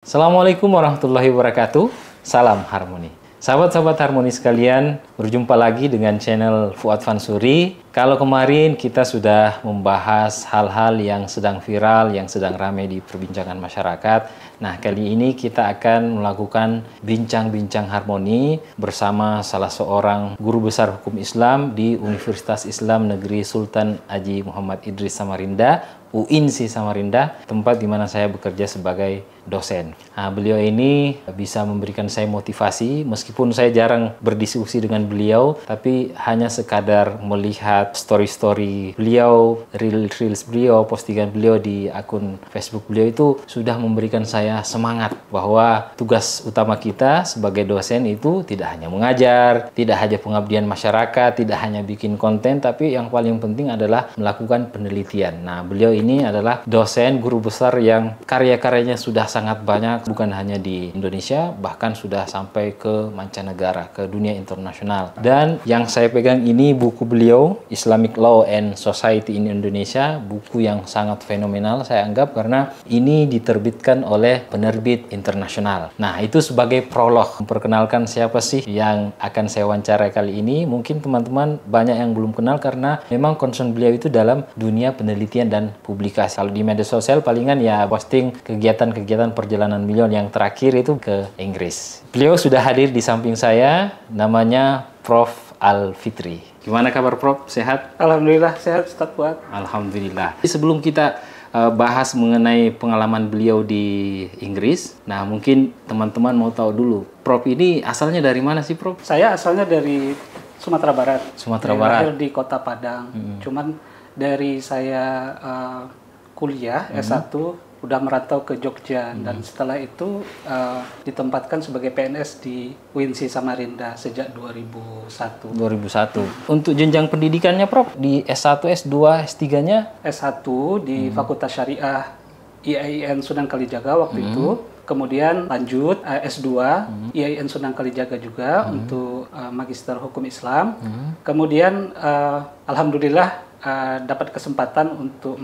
Assalamualaikum warahmatullahi wabarakatuh. Salam harmoni. Sahabat-sahabat harmoni sekalian, berjumpa lagi dengan channel Fuad Fansuri. Kalau kemarin kita sudah membahas hal-hal yang sedang viral, yang sedang ramai di perbincangan masyarakat. Nah, kali ini kita akan melakukan bincang-bincang harmoni bersama salah seorang guru besar hukum Islam di Universitas Islam Negeri Sultan Haji Muhammad Idris Samarinda, UINSI Samarinda, tempat di mana saya bekerja sebagai dosen. Nah, beliau ini bisa memberikan saya motivasi, meskipun saya jarang berdiskusi dengan beliau, tapi hanya sekadar melihat story-story beliau, reels beliau, postingan beliau di akun Facebook beliau itu sudah memberikan saya semangat bahwa tugas utama kita sebagai dosen itu tidak hanya mengajar, tidak hanya pengabdian masyarakat, tidak hanya bikin konten, tapi yang paling penting adalah melakukan penelitian. Nah, beliau ini adalah dosen, guru besar yang karya-karyanya sudah sangat banyak, bukan hanya di Indonesia, bahkan sudah sampai ke mancanegara, ke dunia internasional. Dan yang saya pegang ini buku beliau, Islamic Law and Society in Indonesia, buku yang sangat fenomenal saya anggap karena ini diterbitkan oleh penerbit internasional. Nah, itu sebagai prolog, memperkenalkan siapa sih yang akan saya wawancara kali ini. Mungkin teman-teman banyak yang belum kenal karena memang concern beliau itu dalam dunia penelitian dan publikasi. Kalau di media sosial palingan ya posting kegiatan-kegiatan perjalanan beliau, yang terakhir itu ke Inggris. Beliau sudah hadir di samping saya, namanya Prof. Al-Fitri. Gimana kabar Prof? Sehat? Alhamdulillah sehat Ustaz Fuad. Alhamdulillah. Sebelum kita bahas mengenai pengalaman beliau di Inggris, nah mungkin teman-teman mau tahu dulu, Prof ini asalnya dari mana sih Prof? Saya asalnya dari Sumatera Barat. Sumatera Barat. Lahir di Kota Padang. Cuman dari saya kuliah S1 udah merantau ke Jogja dan setelah itu ditempatkan sebagai PNS di UINSI Samarinda sejak 2001. 2001. Untuk jenjang pendidikannya Prof di S1, S2, S3-nya? S1 di Fakultas Syariah IAIN Sunan Kalijaga waktu itu. Kemudian lanjut S2 IAIN Sunan Kalijaga juga untuk Magister Hukum Islam. Kemudian alhamdulillah dapat kesempatan untuk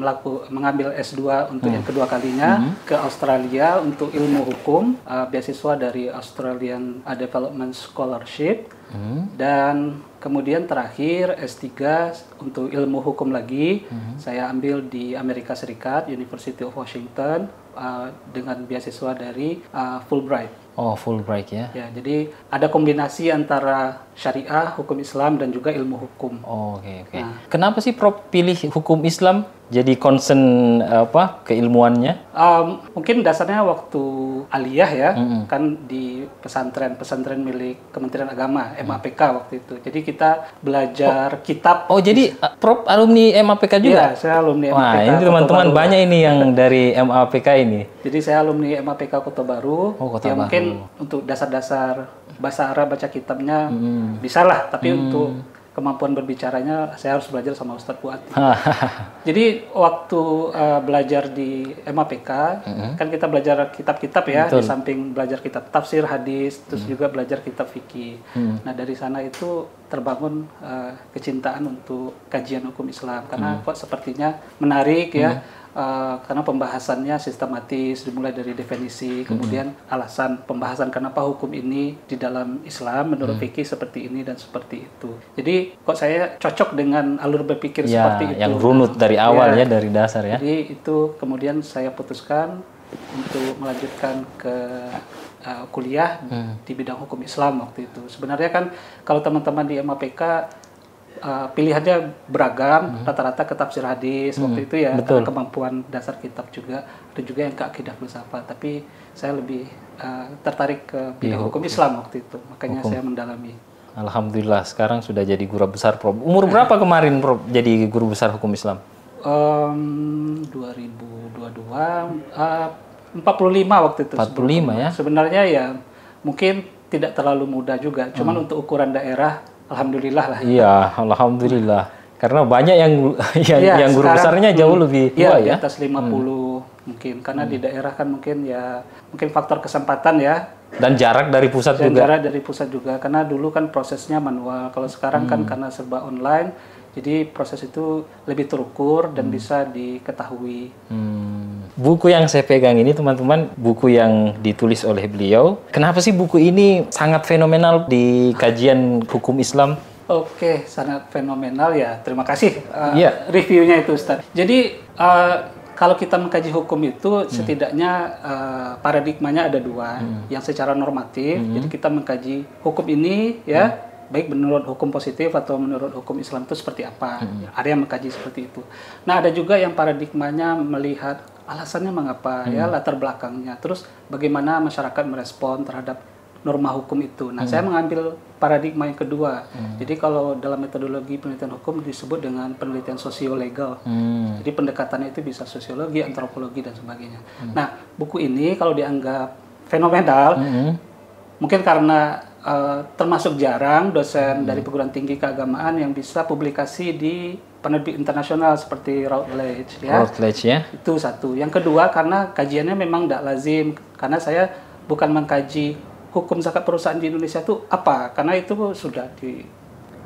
mengambil S2 untuk yang kedua kalinya ke Australia untuk ilmu hukum, beasiswa dari Australian Development Scholarship. Dan kemudian terakhir S3 untuk ilmu hukum lagi, saya ambil di Amerika Serikat, University of Washington, dengan beasiswa dari Fulbright. Oh, Fulbright ya. Ya, jadi ada kombinasi antara syariah, hukum Islam dan juga ilmu hukum. Oh, oke. Nah, kenapa sih Prof pilih hukum Islam jadi concern keilmuannya? Mungkin dasarnya waktu aliyah ya, kan di pesantren milik Kementerian Agama, MAPK waktu itu. Jadi kita belajar kitab. Oh, jadi Prof alumni MAPK juga? Iya, saya alumni MAPK. Wah, ini teman-teman banyak ini yang dari MAPK ini. Jadi saya alumni MAPK Kota Baru. Oh, Kota ya, Baru. Mungkin untuk dasar-dasar bahasa Arab, baca kitabnya bisa lah, tapi untuk kemampuan berbicaranya saya harus belajar sama Ustadz Fuad. Jadi waktu belajar di MAPK kan kita belajar kitab-kitab ya. Betul. Di samping belajar kitab tafsir, hadis, terus juga belajar kitab fikih. Nah, dari sana itu terbangun kecintaan untuk kajian hukum Islam karena kok sepertinya menarik ya. Karena pembahasannya sistematis, dimulai dari definisi, kemudian alasan pembahasan kenapa hukum ini di dalam Islam menurut fikih seperti ini dan seperti itu. Jadi kok saya cocok dengan alur berpikir seperti itu. Yang runut dari awal ya, dari dasar ya. Jadi itu kemudian saya putuskan untuk melanjutkan ke kuliah di bidang hukum Islam waktu itu. Sebenarnya kan kalau teman-teman di MAPK pilihannya beragam, rata-rata ke tafsir hadis waktu itu ya, karena kemampuan dasar kitab juga, ada juga yang ke akidah filsafat, tapi saya lebih tertarik ke bidang hukum Islam waktu itu, makanya saya mendalami. Alhamdulillah sekarang sudah jadi guru besar Prof. Umur berapa kemarin Prof jadi guru besar hukum Islam? 2022 45 waktu itu. 45 ya? Sebenarnya ya mungkin tidak terlalu muda juga, cuman untuk ukuran daerah alhamdulillah lah. Iya, alhamdulillah. Karena banyak yang guru besarnya jauh lebih tua ya. Ya, di atas 50 mungkin. Karena di daerah kan mungkin faktor kesempatan ya. Dan jarak dari pusat juga. Jarak dari pusat juga. Karena dulu kan prosesnya manual. Kalau sekarang kan karena serba online, jadi proses itu lebih terukur dan bisa diketahui. Buku yang saya pegang ini teman-teman, buku yang ditulis oleh beliau. Kenapa sih buku ini sangat fenomenal di kajian hukum Islam? Oke, sangat fenomenal ya. Terima kasih reviewnya itu Ustaz. Jadi kalau kita mengkaji hukum itu setidaknya paradigmanya ada dua, yang secara normatif. Jadi kita mengkaji hukum ini ya, baik menurut hukum positif atau menurut hukum Islam itu seperti apa. Ada yang mengkaji seperti itu. Nah, ada juga yang paradigmanya melihat alasannya mengapa ya, latar belakangnya. Terus bagaimana masyarakat merespon terhadap norma hukum itu. Nah, saya mengambil paradigma yang kedua. Jadi kalau dalam metodologi penelitian hukum disebut dengan penelitian sosiolegal. Jadi pendekatannya itu bisa sosiologi, antropologi dan sebagainya. Nah, buku ini kalau dianggap fenomenal, mungkin karena termasuk jarang dosen dari perguruan tinggi keagamaan yang bisa publikasi di penerbit internasional seperti Routledge ya. Routledge ya. Itu satu. Yang kedua karena kajiannya memang tidak lazim, karena saya bukan mengkaji hukum zakat perusahaan di Indonesia itu apa, karena itu sudah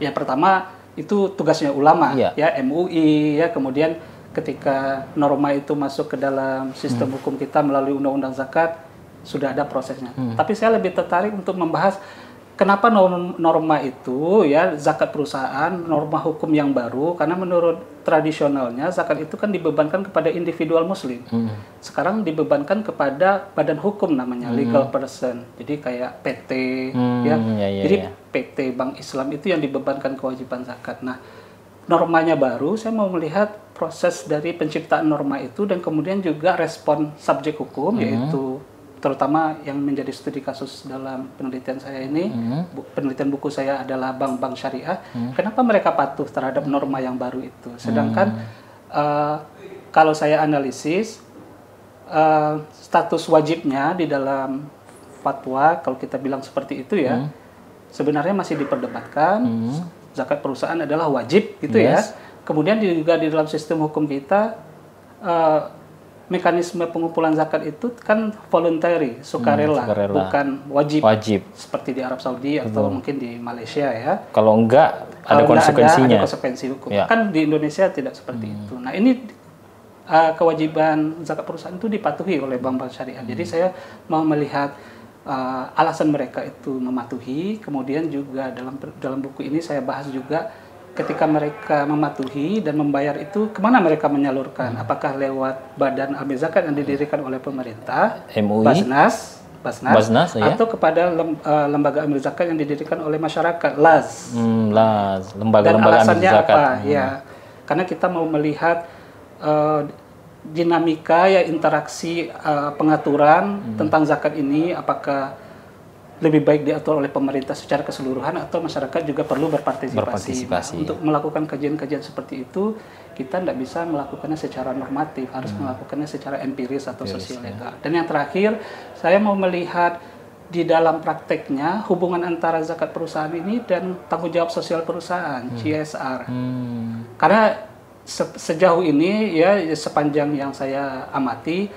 yang pertama itu tugasnya ulama ya, MUI ya, kemudian ketika norma itu masuk ke dalam sistem hukum kita melalui undang-undang zakat sudah ada prosesnya. Tapi saya lebih tertarik untuk membahas kenapa norma itu ya, zakat perusahaan, norma hukum yang baru, karena menurut tradisionalnya zakat itu kan dibebankan kepada individual muslim. Sekarang dibebankan kepada badan hukum namanya legal person. Jadi kayak PT Jadi PT Bank Islam itu yang dibebankan kewajiban zakat. Nah, normanya baru, saya mau melihat proses dari penciptaan norma itu dan kemudian juga respon subjek hukum yaitu terutama yang menjadi studi kasus dalam penelitian saya ini, penelitian buku saya adalah bank-bank syariah. Kenapa mereka patuh terhadap norma yang baru itu? Sedangkan kalau saya analisis status wajibnya di dalam fatwa, kalau kita bilang seperti itu ya, sebenarnya masih diperdebatkan. Zakat perusahaan adalah wajib, gitu ya. Kemudian juga di dalam sistem hukum kita mekanisme pengumpulan zakat itu kan voluntary, sukarela, bukan wajib. Seperti di Arab Saudi atau mungkin di Malaysia ya. Kalau enggak ada konsekuensinya. Ada konsekuensi hukum. Kan di Indonesia tidak seperti itu. Nah, ini kewajiban zakat perusahaan itu dipatuhi oleh bank-bank syariah. Jadi saya mau melihat alasan mereka itu mematuhi. Kemudian juga dalam buku ini saya bahas juga ketika mereka mematuhi dan membayar itu, kemana mereka menyalurkan? Apakah lewat Badan Amil Zakat yang didirikan oleh pemerintah, MUI, Basnas atau kepada lembaga amil zakat yang didirikan oleh masyarakat, LAZ. Lembaga-lembaga amil zakat. Apa? Ya, karena kita mau melihat dinamika ya, interaksi pengaturan tentang zakat ini, apakah lebih baik diatur oleh pemerintah secara keseluruhan atau masyarakat juga perlu berpartisipasi. Nah, untuk melakukan kajian-kajian seperti itu, kita tidak bisa melakukannya secara normatif, harus melakukannya secara empiris atau sosiolegal. Dan yang terakhir, saya mau melihat di dalam prakteknya hubungan antara zakat perusahaan ini dan tanggung jawab sosial perusahaan, CSR. Karena sejauh ini ya, sepanjang yang saya amati,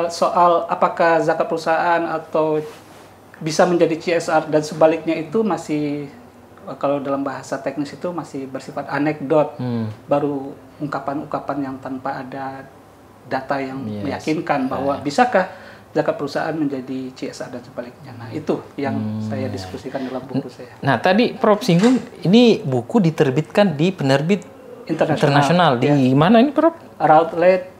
soal apakah zakat perusahaan atau bisa menjadi CSR dan sebaliknya itu masih, kalau dalam bahasa teknis itu masih bersifat anekdot, baru ungkapan-ungkapan yang tanpa ada data yang meyakinkan bahwa bisakah zakat perusahaan menjadi CSR dan sebaliknya. Nah, itu yang saya diskusikan dalam buku saya. Nah, tadi Prof singgung ini buku diterbitkan di penerbit internasional. Di mana ini, Prof? Routledge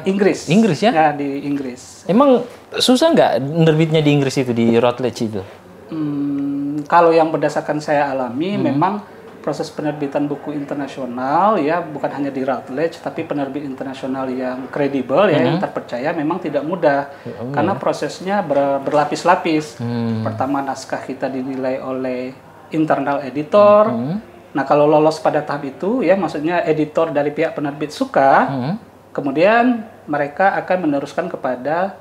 Inggris. Inggris ya? Ya, di Inggris. Emang susah nggak nerbitnya di Inggris itu, di Routledge itu? Kalau yang berdasarkan saya alami, memang proses penerbitan buku internasional ya, bukan hanya di Routledge, tapi penerbit internasional yang kredibel ya, yang terpercaya, memang tidak mudah. Karena prosesnya berlapis-lapis. Pertama, naskah kita dinilai oleh internal editor. Nah, kalau lolos pada tahap itu ya, maksudnya editor dari pihak penerbit suka, kemudian mereka akan meneruskan kepada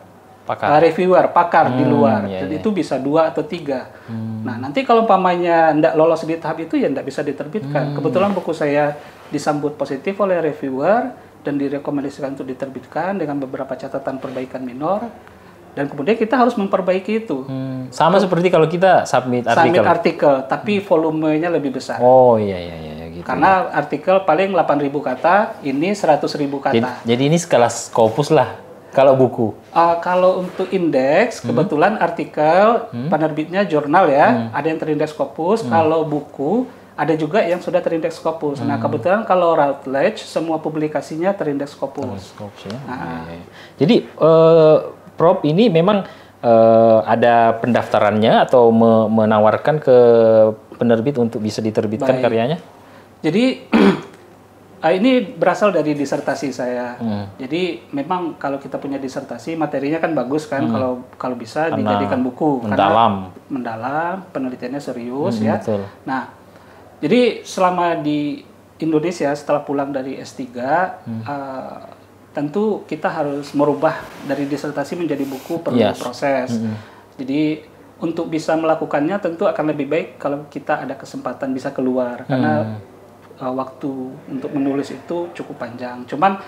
reviewer, pakar di luar. Jadi itu bisa 2 atau 3. Nah, nanti kalau umpamanya tidak lolos di tahap itu, ya tidak bisa diterbitkan. Kebetulan buku saya disambut positif oleh reviewer dan direkomendasikan untuk diterbitkan dengan beberapa catatan perbaikan minor. Dan kemudian kita harus memperbaiki itu. Sama seperti kalau kita submit artikel. Tapi volumenya lebih besar. Oh iya gitu. Karena artikel paling 8.000 kata, ini 100.000 kata. Jadi ini skala Scopus lah kalau buku. Kalau untuk indeks, kebetulan artikel penerbitnya jurnal ya, ada yang terindeks Scopus. Kalau buku, ada juga yang sudah terindeks Scopus. Nah, kebetulan kalau Routledge, semua publikasinya terindeks Scopus. Ya. Jadi, Prof, ini memang ada pendaftarannya atau menawarkan ke penerbit untuk bisa diterbitkan karyanya? Jadi ini berasal dari disertasi saya. Jadi memang kalau kita punya disertasi, materinya kan bagus kan, kalau bisa dijadikan buku. Mendalam, penelitiannya serius ya. Betul. Nah, jadi selama di Indonesia setelah pulang dari S3, tentu kita harus merubah dari disertasi menjadi buku, perlu proses. Jadi untuk bisa melakukannya tentu akan lebih baik kalau kita ada kesempatan bisa keluar, karena waktu untuk menulis itu cukup panjang. Cuman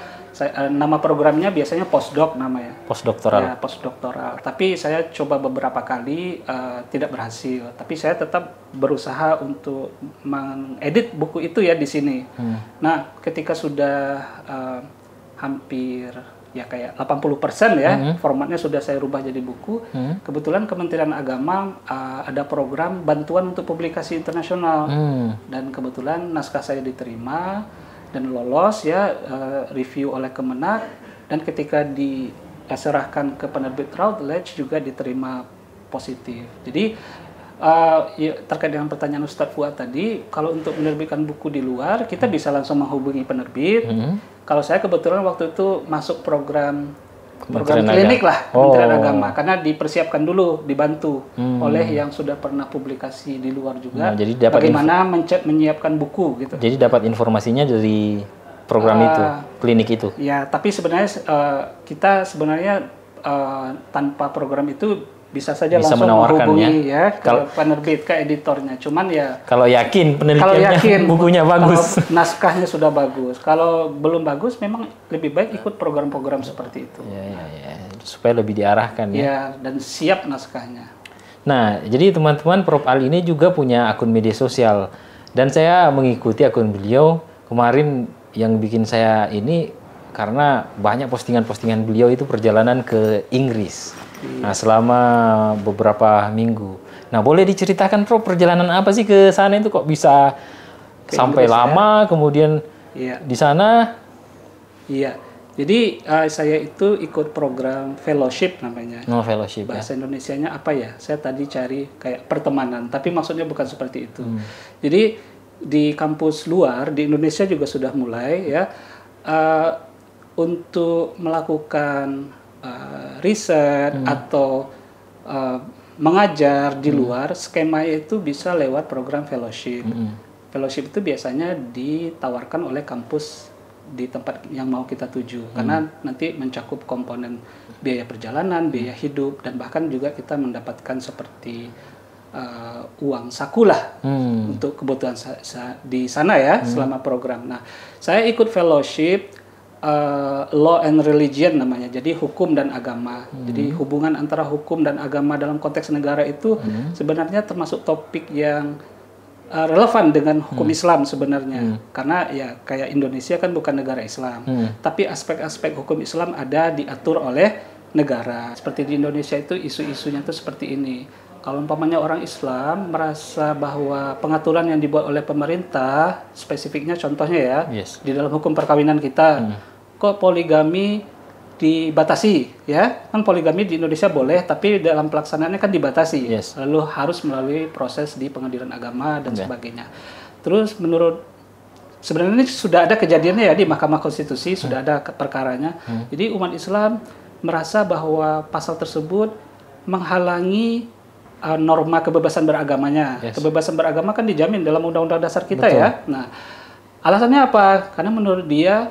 nama programnya biasanya postdoc namanya. Postdoktoral. Ya, postdoktoral. Tapi saya coba beberapa kali tidak berhasil. Tapi saya tetap berusaha untuk mengedit buku itu ya di sini. Nah, ketika sudah hampir ya kayak 80% ya, formatnya sudah saya rubah jadi buku. Kebetulan Kementerian Agama ada program bantuan untuk publikasi internasional, dan kebetulan naskah saya diterima dan lolos ya, review oleh Kemenak, dan ketika diserahkan ke penerbit Routledge juga diterima positif. Jadi ya, terkait dengan pertanyaan Ustadz Fuad tadi, kalau untuk menerbitkan buku di luar kita bisa langsung menghubungi penerbit. Kalau saya kebetulan waktu itu masuk program klinik lah Kementerian Agama, karena dipersiapkan dulu, dibantu oleh yang sudah pernah publikasi di luar juga. Nah, jadi dapat bagaimana menyiapkan buku gitu. Jadi dapat informasinya dari program itu, klinik itu. Ya, tapi sebenarnya kita sebenarnya tanpa program itu bisa saja langsung menghubungi ya ke penerbit, ke editornya. Cuman ya kalau yakin penelitiannya, bukunya bagus, naskahnya sudah bagus. Kalau belum bagus, memang lebih baik ikut program-program seperti itu. Ya. Supaya lebih diarahkan ya. Ya, dan siap naskahnya. Nah, jadi teman-teman, Prof Ali ini juga punya akun media sosial, dan saya mengikuti akun beliau. Kemarin yang bikin saya ini karena banyak postingan-postingan beliau itu perjalanan ke Inggris. Nah, selama beberapa minggu. Nah, boleh diceritakan, Prof, perjalanan apa sih ke sana itu kok bisa sampai Inggris, lama, kemudian di sana? Iya, jadi saya itu ikut program fellowship namanya. Fellowship. Bahasa Indonesianya apa ya? Saya tadi cari kayak pertemanan, tapi maksudnya bukan seperti itu. Jadi di kampus luar di Indonesia juga sudah mulai ya untuk melakukan riset atau mengajar di luar, skema itu bisa lewat program fellowship. Fellowship itu biasanya ditawarkan oleh kampus di tempat yang mau kita tuju, karena nanti mencakup komponen biaya perjalanan, biaya hidup, dan bahkan juga kita mendapatkan seperti uang saku lah untuk kebutuhan di sana ya selama program. Nah, saya ikut fellowship Law and Religion namanya, jadi hukum dan agama. Jadi hubungan antara hukum dan agama dalam konteks negara itu sebenarnya termasuk topik yang relevan dengan hukum Islam sebenarnya, karena ya kayak Indonesia kan bukan negara Islam, tapi aspek-aspek hukum Islam ada diatur oleh negara. Seperti di Indonesia itu isu-isunya tuh seperti ini. Kalau umpamanya orang Islam merasa bahwa pengaturan yang dibuat oleh pemerintah, spesifiknya contohnya ya, di dalam hukum perkawinan kita, kok poligami dibatasi ya, kan poligami di Indonesia boleh, tapi dalam pelaksanaannya kan dibatasi, lalu harus melalui proses di pengadilan agama dan sebagainya. Terus menurut, sebenarnya ini sudah ada kejadiannya ya di Mahkamah Konstitusi, sudah ada perkaranya. Jadi umat Islam merasa bahwa pasal tersebut menghalangi norma kebebasan beragamanya. Kebebasan beragama kan dijamin dalam Undang-Undang Dasar kita ya. Nah, alasannya apa? Karena menurut dia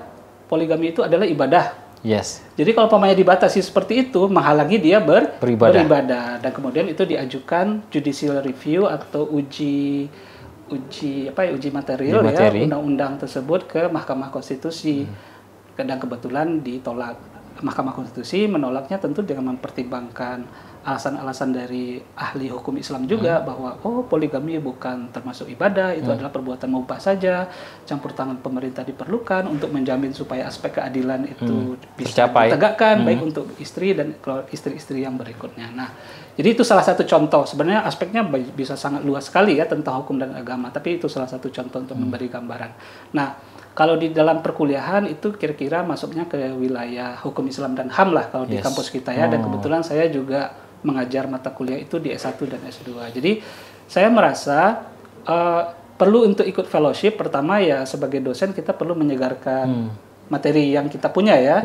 poligami itu adalah ibadah. Jadi kalau umpamanya dibatasi seperti itu, menghalangi dia beribadah. Dan kemudian itu diajukan judicial review atau uji material ya undang-undang tersebut ke Mahkamah Konstitusi. Dan kebetulan ditolak. Mahkamah Konstitusi menolaknya tentu dengan mempertimbangkan alasan-alasan dari ahli hukum Islam juga bahwa poligami bukan termasuk ibadah, itu adalah perbuatan mubah saja, campur tangan pemerintah diperlukan untuk menjamin supaya aspek keadilan itu bisa ditegakkan baik untuk istri dan istri-istri yang berikutnya. Nah, jadi itu salah satu contoh. Sebenarnya aspeknya bisa sangat luas sekali ya tentang hukum dan agama, tapi itu salah satu contoh untuk memberi gambaran. Nah, kalau di dalam perkuliahan itu kira-kira masuknya ke wilayah hukum Islam dan HAM lah kalau di kampus kita ya, dan kebetulan saya juga mengajar mata kuliah itu di S1 dan S2. Jadi saya merasa perlu untuk ikut fellowship. Pertama ya sebagai dosen kita perlu menyegarkan materi yang kita punya ya.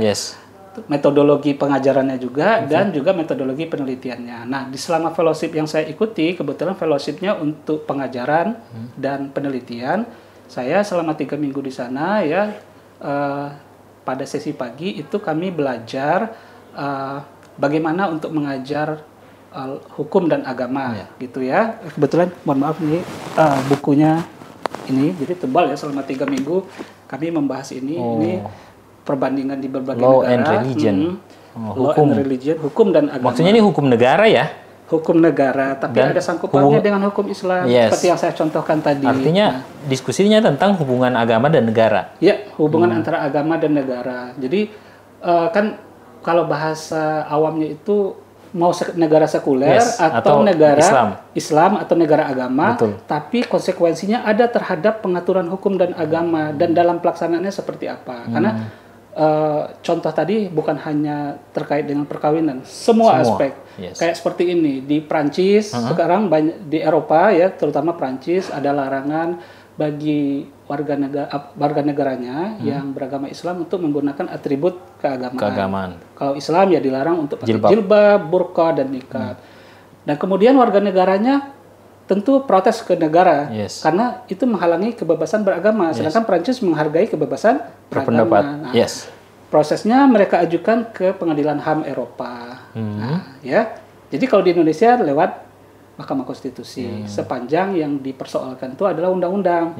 Metodologi pengajarannya juga dan juga metodologi penelitiannya. Nah, di selama fellowship yang saya ikuti, kebetulan fellowshipnya untuk pengajaran dan penelitian. Saya selama 3 minggu di sana ya, pada sesi pagi itu kami belajar bagaimana untuk mengajar hukum dan agama gitu ya. Kebetulan mohon maaf nih bukunya ini jadi tebal ya, selama 3 minggu kami membahas ini. Ini perbandingan di berbagai Law negara. And religion. Law and religion, hukum dan agama. Maksudnya ini hukum negara ya? Hukum negara, tapi ada sangkutannya dengan hukum Islam seperti yang saya contohkan tadi. Artinya diskusinya tentang hubungan agama dan negara. Ya, hubungan antara agama dan negara. Jadi kan kalau bahasa awamnya itu mau negara sekuler atau negara Islam atau negara agama, tapi konsekuensinya ada terhadap pengaturan hukum dan agama dan dalam pelaksanaannya seperti apa. Karena contoh tadi bukan hanya terkait dengan perkawinan, semua aspek. Kayak seperti ini di Prancis sekarang banyak, di Eropa ya, terutama Prancis ada larangan bagi warga negaranya yang beragama Islam untuk menggunakan atribut keagamaan. Kalau Islam ya dilarang untuk pakai jilbab, burqa dan niqab. Dan kemudian warga negaranya tentu protes ke negara karena itu menghalangi kebebasan beragama. Sedangkan Prancis menghargai kebebasan berpendapat. Nah, prosesnya mereka ajukan ke Pengadilan HAM Eropa. Nah, ya. Jadi kalau di Indonesia lewat Mahkamah Konstitusi, sepanjang yang dipersoalkan itu adalah undang-undang.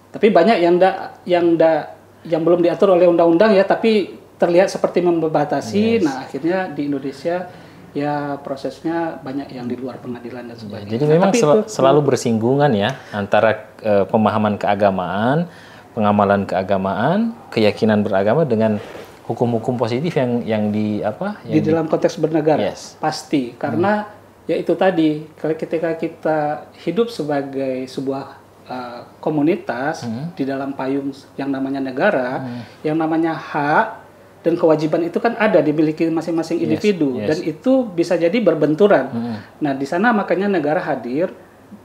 Tapi banyak yang belum diatur oleh undang-undang ya, tapi terlihat seperti membatasi. Nah, akhirnya di Indonesia ya prosesnya banyak yang di luar pengadilan dan sebagainya. Jadi memang selalu bersinggungan ya antara pemahaman keagamaan, pengamalan keagamaan, keyakinan beragama dengan hukum-hukum positif yang di dalam konteks bernegara. Pasti karena ya itu tadi, ketika kita hidup sebagai sebuah komunitas di dalam payung yang namanya negara, yang namanya hak dan kewajiban itu kan ada dimiliki masing-masing individu dan itu bisa jadi berbenturan. Nah, di sana makanya negara hadir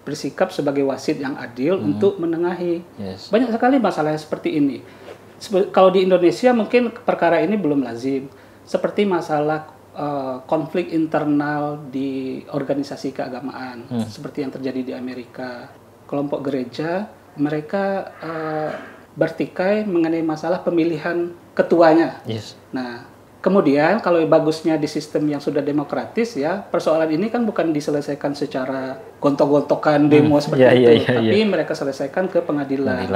bersikap sebagai wasit yang adil untuk menengahi. Banyak sekali masalah seperti ini. Kalau di Indonesia mungkin perkara ini belum lazim. Seperti masalah konflik internal di organisasi keagamaan seperti yang terjadi di Amerika. Kelompok gereja mereka bertikai mengenai masalah pemilihan ketuanya. Nah, kemudian kalau bagusnya di sistem yang sudah demokratis ya, persoalan ini kan bukan diselesaikan secara gontok-gontokan demo seperti itu, tapi mereka selesaikan ke pengadilan.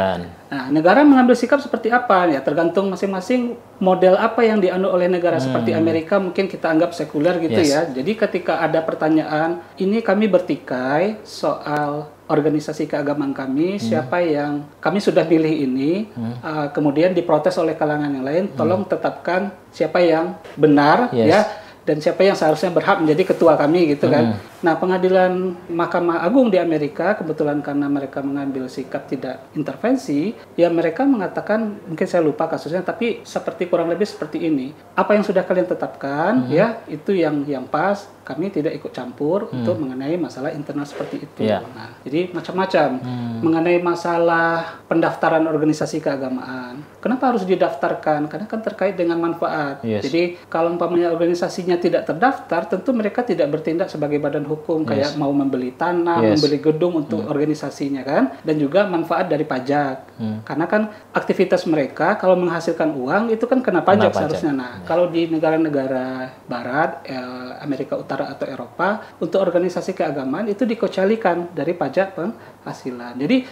Nah, negara mengambil sikap seperti apa ya, tergantung masing-masing model apa yang dianut oleh negara. Seperti Amerika mungkin kita anggap sekuler gitu ya. Jadi ketika ada pertanyaan, ini kami bertikai soal organisasi keagamaan kami, siapa yang kami sudah pilih ini, kemudian diprotes oleh kalangan yang lain, tolong tetapkan siapa yang benar ya, dan siapa yang seharusnya berhak menjadi ketua kami gitu kan. Nah, pengadilan Mahkamah Agung di Amerika kebetulan karena mereka mengambil sikap tidak intervensi, ya mereka mengatakan, mungkin saya lupa kasusnya, tapi seperti kurang lebih seperti ini. Apa yang sudah kalian tetapkan ya, itu yang pas, kami tidak ikut campur untuk mengenai masalah internal seperti itu. Nah, jadi macam-macam mengenai masalah pendaftaran organisasi keagamaan. Kenapa harus didaftarkan? Karena kan terkait dengan manfaat. Jadi kalau umpamanya organisasinya tidak terdaftar, tentu mereka tidak bertindak sebagai badan hukum kayak mau membeli tanah, membeli gedung untuk organisasinya kan, dan juga manfaat dari pajak. Karena kan aktivitas mereka kalau menghasilkan uang itu kan kena pajak seharusnya. Nah, kalau di negara-negara barat, Amerika Utara atau Eropa, untuk organisasi keagamaan itu dikecualikan dari pajak penghasilan. Jadi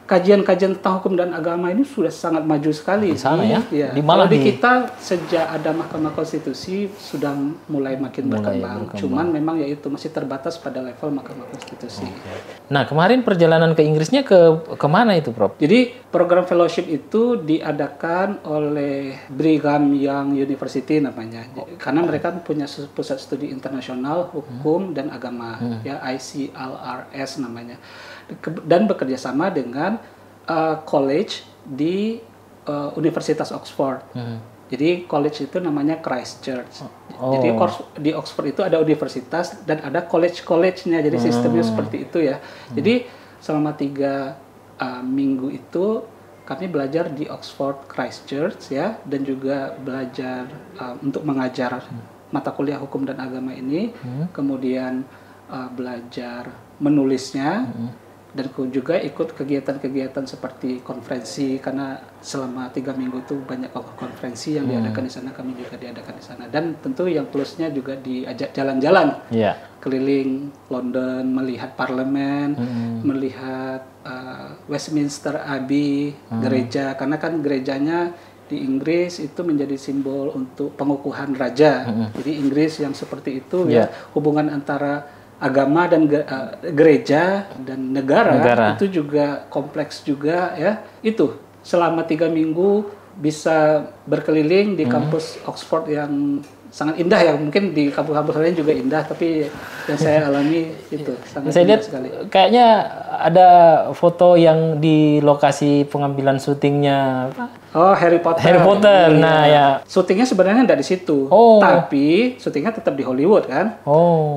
kajian-kajian tentang hukum dan agama ini sudah sangat maju sekali. Di sana ya? Kalau di kita sejak ada Mahkamah Konstitusi sudah mulai makin berkembang. Cuman memang ya itu masih terbatas pada level Mahkamah Konstitusi. Nah, kemarin perjalanan ke Inggrisnya kemana itu, Prof? Jadi program fellowship itu diadakan oleh Brigham Young University namanya. Karena mereka punya pusat studi internasional hukum dan agama, ya ICLRS namanya. Dan bekerja sama dengan college di Universitas Oxford. Jadi college itu namanya Christ Church. Jadi di Oxford itu ada universitas dan ada college-nya. Jadi sistemnya seperti itu ya. Jadi selama 3 minggu itu kami belajar di Oxford Christ Church ya, dan juga belajar untuk mengajar mata kuliah hukum dan agama ini. Kemudian belajar menulisnya. Dan juga ikut kegiatan-kegiatan seperti konferensi, karena selama 3 minggu itu banyak konferensi yang diadakan di sana, kami juga diadakan di sana. Dan tentu yang plusnya juga diajak jalan-jalan, keliling London, melihat parlemen, melihat Westminster Abbey, gereja, karena kan gerejanya di Inggris itu menjadi simbol untuk pengukuhan raja. Jadi Inggris yang seperti itu ya, hubungan antara agama dan gereja dan negara itu juga kompleks juga ya. Itu selama 3 minggu bisa berkeliling di kampus Oxford yang sangat indah ya. Mungkin di kampus-kampus lain juga indah, tapi yang saya alami itu sangat saya lihat sekali. Kayaknya ada foto yang di lokasi pengambilan syutingnya Harry Potter. Nah ya. Syutingnya sebenarnya tidak di situ, tapi syutingnya tetap di Hollywood kan.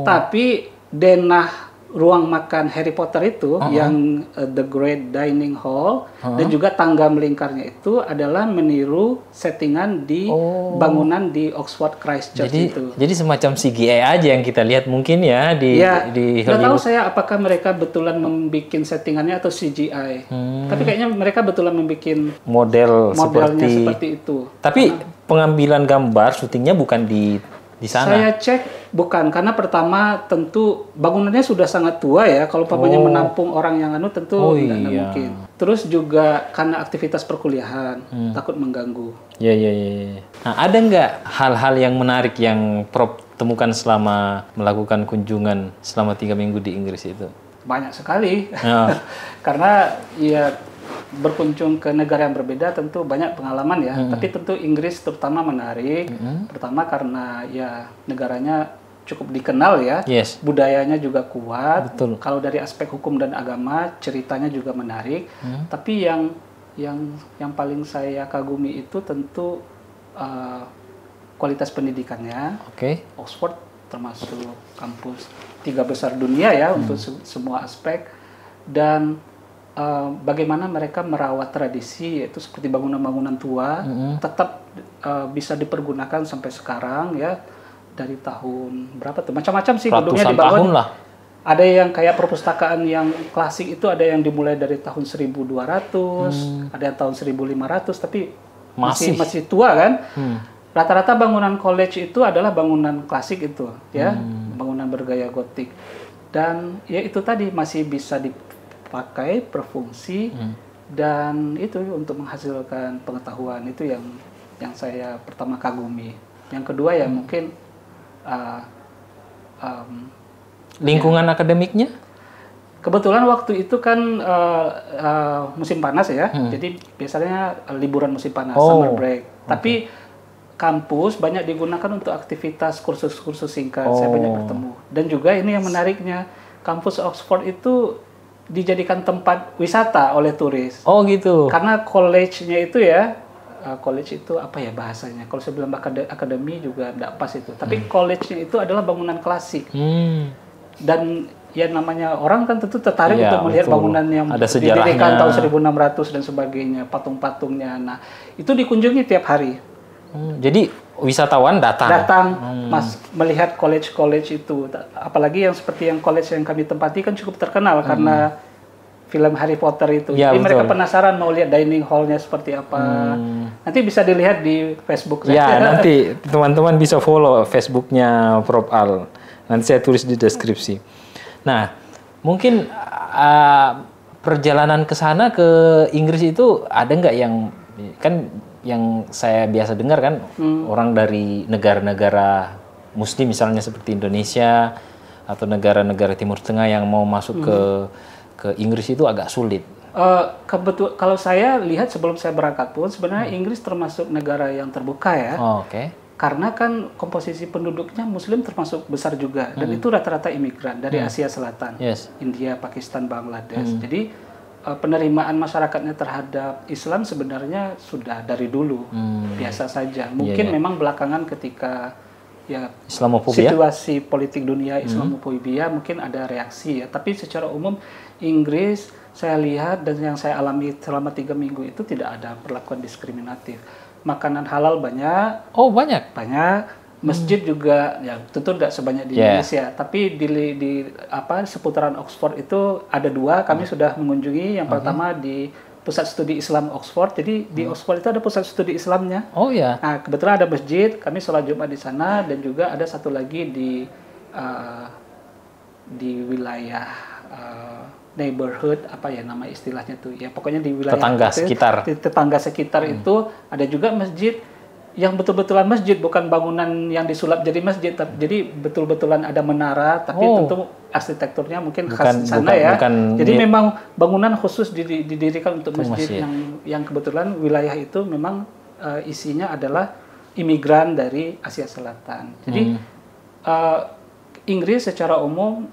Tapi denah ruang makan Harry Potter itu yang The Great Dining Hall dan juga tangga melingkarnya itu adalah meniru settingan di bangunan di Oxford Christ Church itu. Jadi semacam CGI aja yang kita lihat mungkin ya di Hollywood. Nggak tahu saya apakah mereka betulan membuat settingannya atau CGI. Tapi kayaknya mereka betulan membuat modelnya seperti itu. Tapi pengambilan gambar syutingnya bukan di sana. Saya cek bukan, karena pertama tentu bangunannya sudah sangat tua ya. Kalau pamannya menampung orang yang tentu tidak mungkin. Terus juga karena aktivitas perkuliahan, takut mengganggu. Iya. Nah, ada nggak hal-hal yang menarik yang Prof temukan selama melakukan kunjungan selama 3 minggu di Inggris itu? Banyak sekali. Karena ya berkunjung ke negara yang berbeda tentu banyak pengalaman ya. Tapi tentu Inggris terutama menarik. Pertama karena ya negaranya cukup dikenal ya. Budayanya juga kuat. Betul. Kalau dari aspek hukum dan agama ceritanya juga menarik. Tapi yang paling saya kagumi itu tentu kualitas pendidikannya. Oxford termasuk kampus 3 besar dunia ya untuk semua aspek, dan bagaimana mereka merawat tradisi, yaitu seperti bangunan-bangunan tua tetap bisa dipergunakan sampai sekarang ya. Dari tahun berapa tuh, macam-macam sih gedungnya dibangun. Ada yang kayak perpustakaan yang klasik itu, ada yang dimulai dari tahun 1200, ada yang tahun 1500, tapi masih tua kan. Rata-rata bangunan college itu adalah bangunan klasik itu ya, bangunan bergaya gotik, dan ya itu tadi masih bisa dipakai berfungsi, dan itu untuk menghasilkan pengetahuan. Itu yang saya pertama kagumi. Yang kedua ya mungkin lingkungan akademiknya. Kebetulan waktu itu kan musim panas ya, jadi biasanya liburan musim panas, summer break. Tapi kampus banyak digunakan untuk aktivitas kursus-kursus singkat. Saya banyak bertemu. Dan juga ini yang menariknya, kampus Oxford itu dijadikan tempat wisata oleh turis. Gitu. Karena college-nya itu ya, college itu apa ya bahasanya? Kalau saya bilang akademi juga tidak pas itu. Tapi college-nya itu adalah bangunan klasik. Dan ya namanya orang kan tentu tertarik untuk melihat bangunan yang didirikan tahun 1600 dan sebagainya, patung-patungnya. Nah, itu dikunjungi tiap hari. Jadi wisatawan datang melihat college itu. Apalagi yang seperti yang college yang kami tempati kan cukup terkenal karena film Harry Potter itu. Jadi mereka penasaran mau lihat dining hall-nya seperti apa. Nanti bisa dilihat di Facebook saya. Ya, nanti teman-teman bisa follow Facebook-nya Prof Al. Nanti saya tulis di deskripsi. Nah, mungkin perjalanan ke sana ke Inggris itu ada nggak yang kan yang saya biasa dengar kan orang dari negara-negara Muslim misalnya seperti Indonesia atau negara-negara Timur Tengah yang mau masuk ke Inggris itu agak sulit? Kalau saya lihat sebelum saya berangkat pun sebenarnya Inggris termasuk negara yang terbuka ya. Oke. Karena kan komposisi penduduknya Muslim termasuk besar juga dan itu rata-rata imigran dari Asia Selatan, India, Pakistan, Bangladesh. Jadi penerimaan masyarakatnya terhadap Islam sebenarnya sudah dari dulu biasa saja. Mungkin memang belakangan ketika ya situasi politik dunia Islamofobia mungkin ada reaksi ya. Tapi secara umum Inggris saya lihat dan yang saya alami selama 3 minggu itu tidak ada perlakuan diskriminatif. Makanan halal banyak. Oh, banyak. Banyak. Masjid juga ya tentu tidak sebanyak di Indonesia, tapi di seputaran Oxford itu ada 2 kami sudah mengunjungi. Yang pertama di Pusat Studi Islam Oxford. Jadi di Oxford itu ada pusat studi Islamnya. Oh ya. Nah, kebetulan ada masjid, kami sholat Jumat di sana dan juga ada satu lagi di wilayah neighborhood, apa ya nama istilahnya tuh ya, pokoknya di wilayah tetangga sekitar. Di tetangga sekitar itu ada juga masjid yang betul-betulan masjid, bukan bangunan yang disulap jadi masjid, jadi betul-betulan ada menara, tapi tentu arsitekturnya mungkin khas sana ya. Jadi memang bangunan khusus didirikan untuk masjid yang kebetulan wilayah itu memang isinya adalah imigran dari Asia Selatan. Jadi Inggris secara umum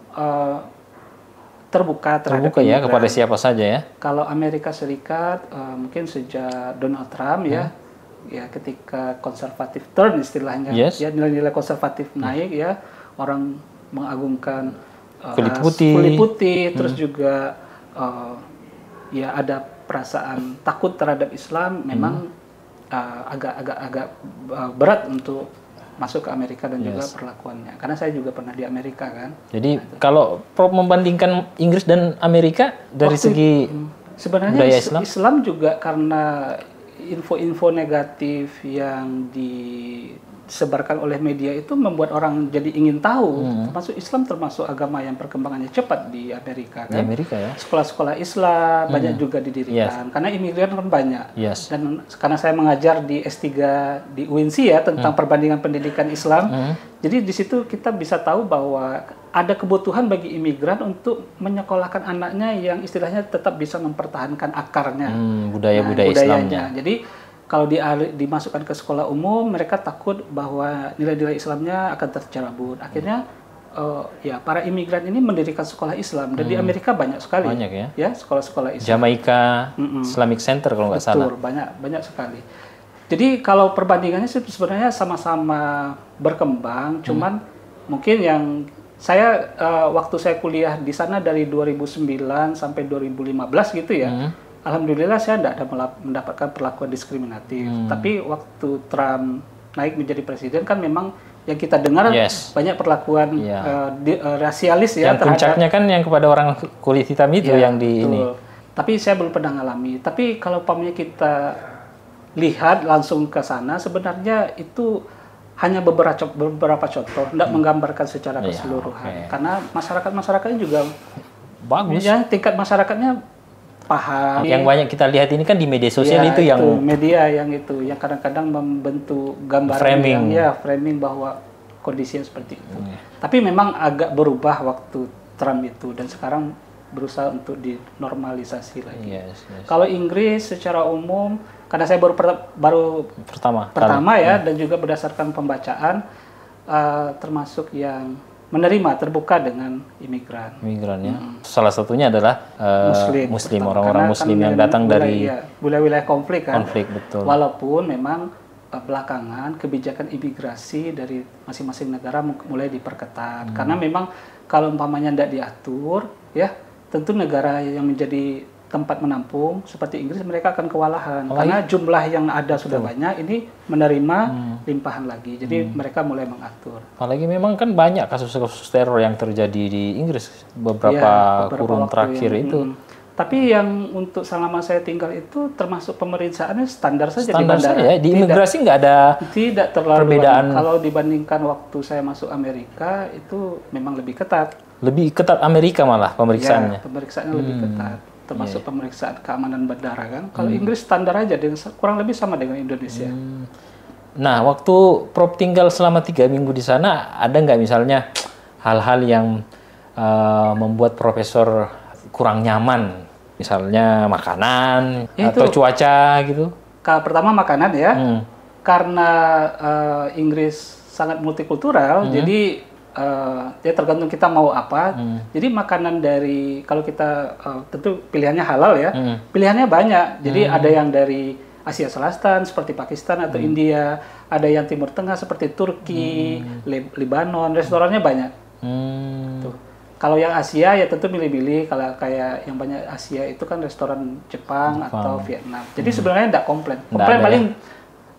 terbuka terhadap ya kepada siapa saja ya. Kalau Amerika Serikat mungkin sejak Donald Trump ya ketika konservatif turn istilahnya, ya nilai-nilai konservatif naik ya, orang mengagungkan kulit putih, terus juga ya ada perasaan takut terhadap Islam, memang agak berat untuk masuk ke Amerika dan juga perlakuannya. Karena saya juga pernah di Amerika kan. Jadi kalau Prof membandingkan Inggris dan Amerika dari segi sebenarnya budaya Islam juga karena info-info negatif yang disebarkan oleh media itu membuat orang jadi ingin tahu. Termasuk Islam termasuk agama yang perkembangannya cepat di Amerika kan. Di Amerika ya. Sekolah-sekolah Islam banyak juga didirikan karena imigran kan banyak. Dan karena saya mengajar di S3 di UNC ya tentang perbandingan pendidikan Islam. Jadi di situ kita bisa tahu bahwa ada kebutuhan bagi imigran untuk menyekolahkan anaknya yang istilahnya tetap bisa mempertahankan akarnya, budaya-budaya Islamnya. Jadi kalau dimasukkan ke sekolah umum, mereka takut bahwa nilai-nilai Islamnya akan tercerabut. Akhirnya ya para imigran ini mendirikan sekolah Islam dan di Amerika banyak sekali. Banyak ya sekolah-sekolah Islam. Jamaika Islamic Center kalau nggak salah. Betul, banyak sekali. Jadi kalau perbandingannya sebenarnya sama-sama berkembang, cuman mungkin yang saya waktu saya kuliah di sana dari 2009 sampai 2015 gitu ya. Alhamdulillah saya tidak ada mendapatkan perlakuan diskriminatif. Tapi waktu Trump naik menjadi presiden kan memang yang kita dengar banyak perlakuan rasialis ya. Yang puncaknya kan yang kepada orang kulit hitam itu yang di ini. Tapi saya belum pernah ngalami. Tapi kalau umpamanya kita lihat langsung ke sana, sebenarnya itu hanya beberapa contoh, tidak menggambarkan secara keseluruhan. Karena masyarakatnya juga bagus. Ya, tingkat masyarakatnya paham. Yang banyak kita lihat ini kan di media sosial itu yang media yang kadang-kadang membentuk gambaran framing bahwa kondisinya seperti itu. Tapi memang agak berubah waktu Trump itu dan sekarang berusaha untuk dinormalisasi lagi. Kalau Inggris secara umum, karena saya baru pertama ya, dan juga berdasarkan pembacaan termasuk yang menerima terbuka dengan imigran ya. Salah satunya adalah Muslim, orang-orang Muslim yang datang dari wilayah-wilayah konflik kan. Betul. Walaupun memang belakangan kebijakan imigrasi dari masing-masing negara mulai diperketat karena memang kalau umpamanya tidak diatur ya, tentu negara yang menjadi tempat menampung seperti Inggris mereka akan kewalahan karena jumlah yang ada sudah banyak, ini menerima limpahan lagi, jadi mereka mulai mengatur. Apalagi memang kan banyak kasus-kasus teror yang terjadi di Inggris beberapa kurun terakhir itu. Tapi yang untuk selama saya tinggal itu termasuk pemeriksaannya standar saja di bandara. Ya, di imigrasi nggak ada perbedaan. Kalau dibandingkan waktu saya masuk Amerika itu memang lebih ketat. Lebih ketat Amerika malah pemeriksaannya. Ya, pemeriksaannya lebih ketat. Termasuk pemeriksaan keamanan bandara kan. Kalau Inggris standar aja, kurang lebih sama dengan Indonesia. Nah, waktu Prof tinggal selama 3 minggu di sana, ada nggak misalnya hal-hal yang membuat profesor kurang nyaman? Misalnya makanan atau cuaca gitu? Pertama makanan ya, karena Inggris sangat multikultural, jadi ya tergantung kita mau apa. Jadi makanan dari, kalau kita tentu pilihannya halal ya, pilihannya banyak. Jadi ada yang dari Asia Selatan seperti Pakistan atau India, ada yang Timur Tengah seperti Turki, Lebanon, restorannya banyak. Tuh. Kalau yang Asia ya tentu milih-milih. Kalau kayak yang banyak Asia itu kan restoran Jepang atau Vietnam. Jadi sebenarnya enggak komplain. Komplain paling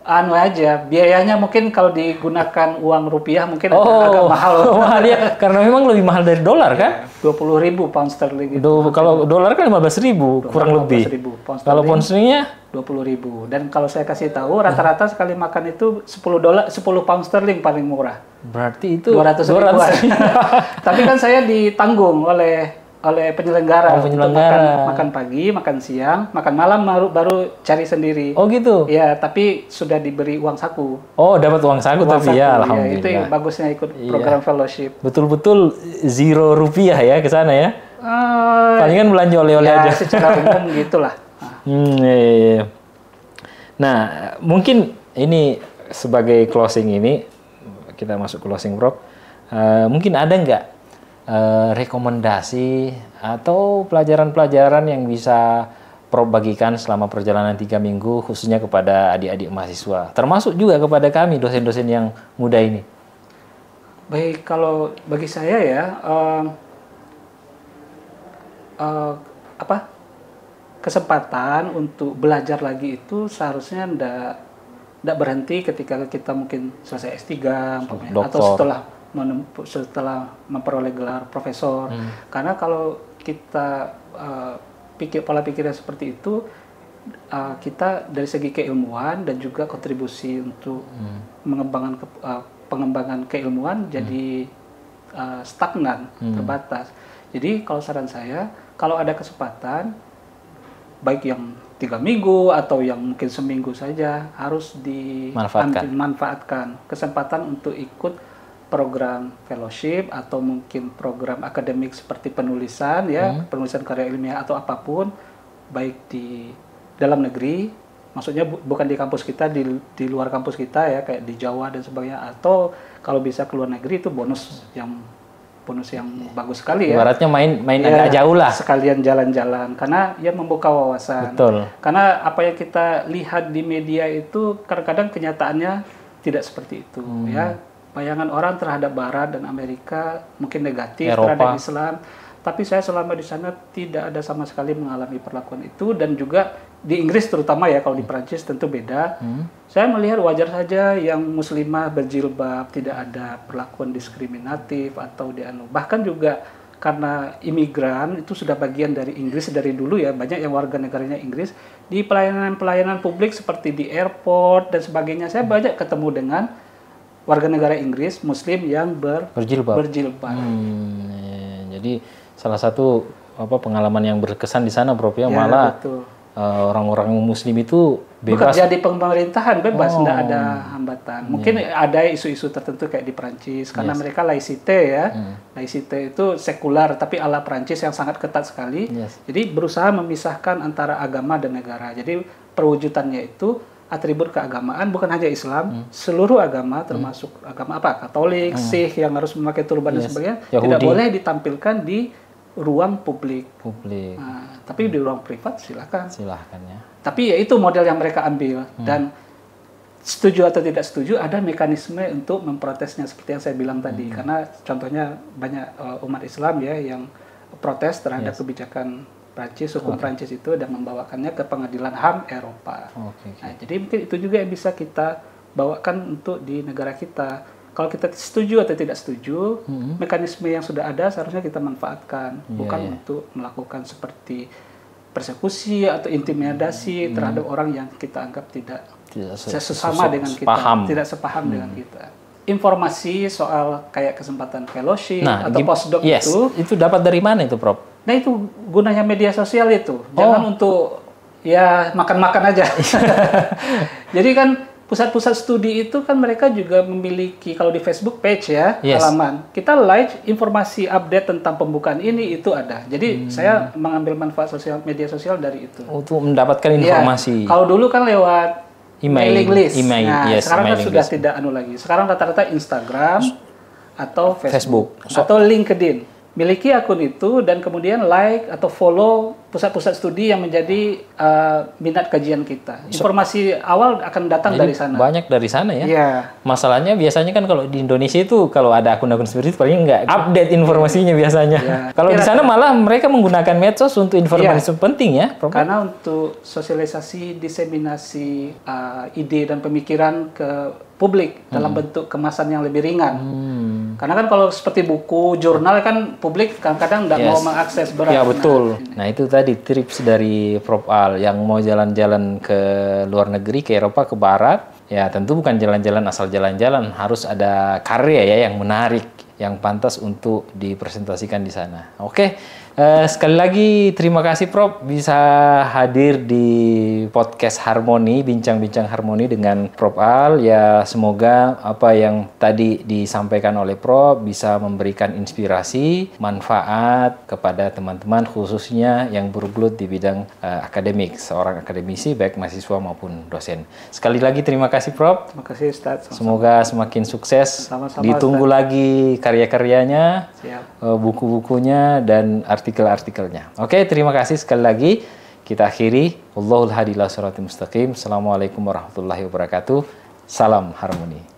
anu aja, biayanya mungkin kalau digunakan uang rupiah mungkin agak mahal. Mahal ya, karena memang lebih mahal dari dolar kan? 20.000 pound sterling gitu. Kalau dolar kan 15.000 kurang lebih. Kalau pound sterlingnya 20.000. Dan kalau saya kasih tahu rata-rata sekali makan itu 10 pound sterling paling murah. Berarti itu 200 ribuan. Tapi kan saya ditanggung oleh penyelenggara. Makan pagi, makan siang, makan malam baru cari sendiri. Oh gitu? Ya, tapi sudah diberi uang saku. Oh, dapat uang saku tapi ya, alhamdulillah. Ya, itu yang bagusnya ikut program fellowship. Betul-betul $0 ya ke sana ya? Palingan belanja oleh-oleh aja. Secara umum gitulah. Iya. Nah, mungkin ini sebagai closing ini, kita masuk closing, Prof. Mungkin ada nggak rekomendasi atau pelajaran-pelajaran yang bisa Prof bagikan selama perjalanan 3 minggu khususnya kepada adik-adik mahasiswa, termasuk juga kepada kami dosen-dosen yang muda ini? Baik, kalau bagi saya ya kesempatan untuk belajar lagi itu seharusnya ndak berhenti ketika kita mungkin selesai S3 atau setelah memperoleh gelar profesor. Karena kalau kita pola pikirnya seperti itu, kita dari segi keilmuan dan juga kontribusi untuk pengembangan keilmuan jadi stagnan, terbatas. Jadi kalau saran saya, kalau ada kesempatan, baik yang 3 minggu atau yang mungkin seminggu saja, harus dimanfaatkan kesempatan untuk ikut program fellowship atau mungkin program akademik seperti penulisan ya, penulisan karya ilmiah atau apapun, baik di dalam negeri, maksudnya bukan di kampus kita, di luar kampus kita ya, kayak di Jawa dan sebagainya, atau kalau bisa ke luar negeri itu bonus yang bagus sekali ya. Ibaratnya main agak jauh lah. Sekalian jalan-jalan, karena ya membuka wawasan. Betul. Karena apa yang kita lihat di media itu kadang-kadang kenyataannya tidak seperti itu ya. Bayangan orang terhadap Barat dan Amerika mungkin negatif, Eropa terhadap Islam, tapi saya selama di sana tidak ada sama sekali mengalami perlakuan itu. Dan juga di Inggris terutama ya, kalau di Prancis tentu beda. Saya melihat wajar saja yang muslimah berjilbab, tidak ada perlakuan diskriminatif atau bahkan juga karena imigran itu sudah bagian dari Inggris dari dulu ya, banyak yang warga negaranya Inggris. Di pelayanan publik seperti di airport dan sebagainya, saya banyak ketemu dengan warga negara Inggris Muslim yang berjilbab. Jadi salah satu pengalaman yang berkesan di sana, Prof ya, malah orang-orang Muslim itu bebas. Bekerja di pemerintahan bebas, tidak ada hambatan. Mungkin ada isu-isu tertentu kayak di Prancis karena mereka laicite ya. Laicite itu sekular tapi ala Prancis yang sangat ketat sekali. Jadi berusaha memisahkan antara agama dan negara. Jadi perwujudannya itu atribut keagamaan, bukan hanya Islam, seluruh agama termasuk agama Katolik, Sikh yang harus memakai turban dan sebagainya, Yahudi, tidak boleh ditampilkan di ruang publik. Nah, tapi di ruang privat silakan ya. Tapi ya itu model yang mereka ambil. Dan setuju atau tidak setuju, ada mekanisme untuk memprotesnya seperti yang saya bilang tadi. Karena contohnya banyak umat Islam ya yang protes terhadap kebijakan Prancis, hukum Prancis itu, dan membawakannya ke pengadilan HAM Eropa. Nah, jadi mungkin itu juga yang bisa kita bawakan untuk di negara kita. Kalau kita setuju atau tidak setuju, mekanisme yang sudah ada seharusnya kita manfaatkan, bukan untuk melakukan seperti persekusi atau intimidasi terhadap orang yang kita anggap tidak sesama dengan kita, tidak sepaham dengan kita. Informasi soal kayak kesempatan fellowship atau postdoc itu dapat dari mana itu, Prof? Nah, itu gunanya media sosial itu. Jangan untuk ya makan-makan aja. Jadi kan pusat-pusat studi itu kan mereka juga memiliki, kalau di Facebook page ya, Yes. halaman. Kita like informasi update tentang pembukaan ini itu ada. Jadi saya mengambil manfaat media sosial dari itu. Untuk mendapatkan informasi. Iya. Kalau dulu kan lewat mailing list. Nah, Yes, sekarang kan mailing sudah list. tidak lagi. Sekarang rata-rata Instagram atau Facebook. Facebook. Atau LinkedIn. Miliki akun itu dan kemudian like atau follow pusat-pusat studi yang menjadi minat kajian kita. Informasi awal akan datang dari sana. Banyak dari sana ya. Iya. Masalahnya biasanya kan kalau di Indonesia itu kalau ada akun-akun seperti itu paling nggak update informasinya biasanya. Iya. Kalau di sana malah mereka menggunakan medsos untuk informasi penting ya. Prof. Karena untuk sosialisasi, diseminasi ide dan pemikiran ke publik dalam bentuk kemasan yang lebih ringan. Karena kan kalau seperti buku, jurnal kan publik kadang-kadang nggak mau mengakses berat. Ya betul. Nah itu tadi tips dari Prof. Al yang mau jalan-jalan ke luar negeri, ke Eropa, ke Barat. Ya tentu bukan jalan-jalan asal jalan-jalan, harus ada karya ya yang menarik, yang pantas untuk dipresentasikan di sana. Oke. Sekali lagi terima kasih Prof bisa hadir di podcast Harmoni, bincang-bincang Harmoni dengan Prof Al. Ya semoga apa yang tadi disampaikan oleh Prof bisa memberikan inspirasi, manfaat kepada teman-teman khususnya yang bergelut di bidang akademik, seorang akademisi baik mahasiswa maupun dosen. Sekali lagi terima kasih Prof. Terima kasih Ustaz. Semoga semakin sukses. Sama-sama, Ditunggu Ustaz. lagi karya-karyanya, Siap. buku-bukunya dan artikel-artikelnya. Oke, terima kasih sekali lagi. Kita akhiri. Wallahul hadi ila siratal mustaqim. Assalamualaikum warahmatullahi wabarakatuh. Salam harmoni.